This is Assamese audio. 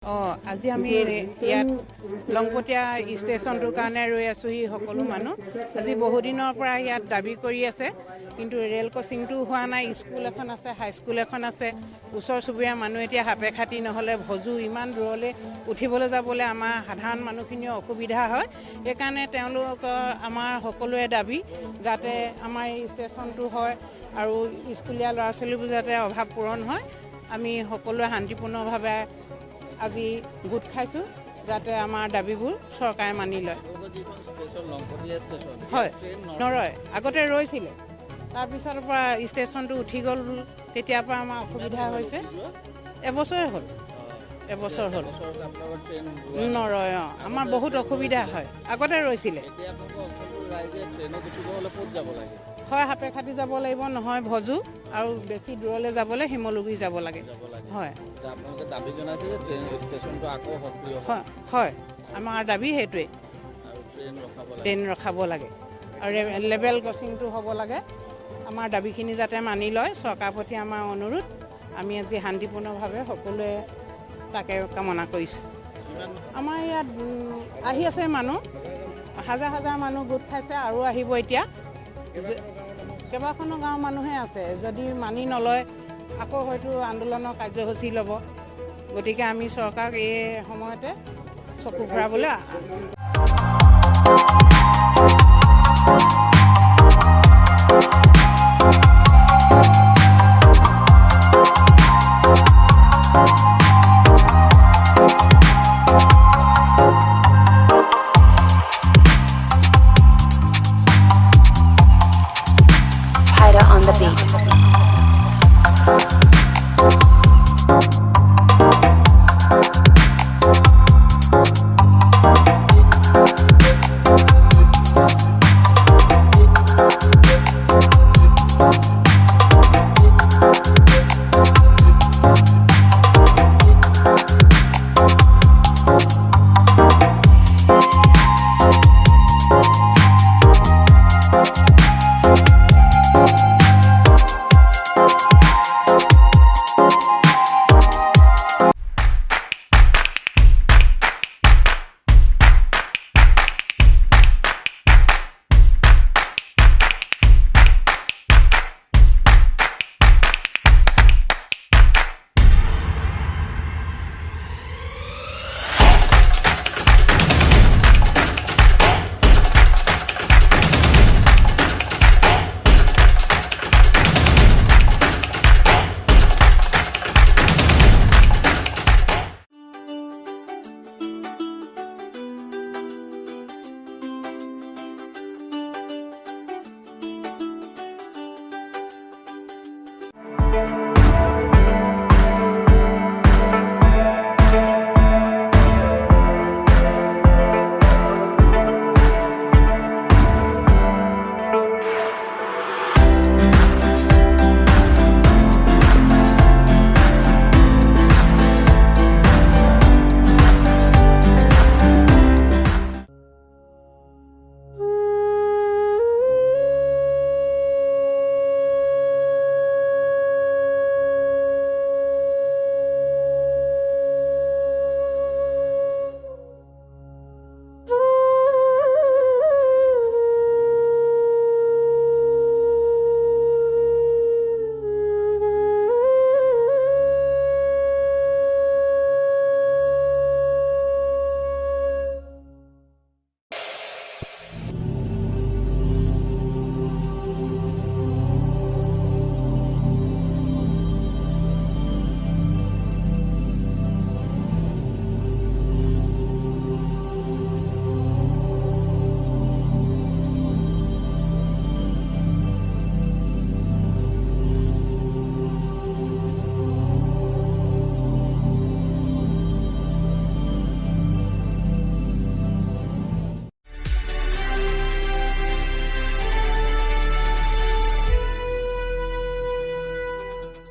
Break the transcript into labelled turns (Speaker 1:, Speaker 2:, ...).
Speaker 1: আজি আমি ইয়াত লংপতিয়া ষ্টেচনটোৰ কাৰণে ৰৈ আছোঁহি সকলো মানুহ। আজি বহুদিনৰ পৰা ইয়াত দাবী কৰি আছে, কিন্তু ৰেল ক্ৰচিংটো হোৱা নাই। স্কুল এখন আছে, হাইস্কুল এখন আছে। ওচৰ চুবুৰীয়া মানুহ এতিয়া সাপে খাতি নহ'লে ভজু ইমান দূৰলৈ উঠিবলৈ যাবলৈ আমাৰ সাধাৰণ মানুহখিনিৰ অসুবিধা হয়। সেইকাৰণে তেওঁলোকৰ আমাৰ সকলোৰে দাবী যাতে আমাৰ এই ষ্টেচনটো হয় আৰু স্কুলীয়া ল'ৰা ছোৱালীবোৰ যাতে অভাৱ পূৰণ হয়। আমি সকলোৱে শান্তিপূৰ্ণভাৱে আজি গোট খাইছোঁ যাতে আমাৰ দাবীবোৰ চৰকাৰে মানি লয়। হয়, নৰয়, আগতে ৰৈছিলে, তাৰপিছৰ পৰা ষ্টেচনটো উঠি গ'ল, তেতিয়াৰ পৰা আমাৰ অসুবিধা হৈছে। এবছৰে হ'ল, এবছৰ হ'ল নৰয়। আমাৰ বহুত অসুবিধা হয়, আগতে ৰৈছিলে। হয়, সাপে খাটি যাব লাগিব, নহয় ভজু, আৰু বেছি দূৰলৈ যাবলৈ শিমলুগুৰি যাব লাগে। হয় হয়, আমাৰ দাবী সেইটোৱে, ট্ৰেইন ৰখাব লাগে আৰু লেভেল ক্ৰচিংটো হ'ব লাগে। আমাৰ দাবীখিনি যাতে মানি লয়, চৰকাৰৰ প্ৰতি আমাৰ অনুৰোধ। আমি আজি শান্তিপূৰ্ণভাৱে সকলোৱে তাকে কামনা কৰিছোঁ। আমাৰ ইয়াত আহি আছে মানুহ, হাজাৰ হাজাৰ মানুহ গোট খাইছে আৰু আহিব। এতিয়া কেইবাখনো গাঁৱৰ মানুহে আছে, যদি মানি নলয় আকৌ হয়তো আন্দোলনৰ কাৰ্যসূচী ল'ব। গতিকে আমি চৰকাৰক এই সময়তে চকু ফুৰাবলৈ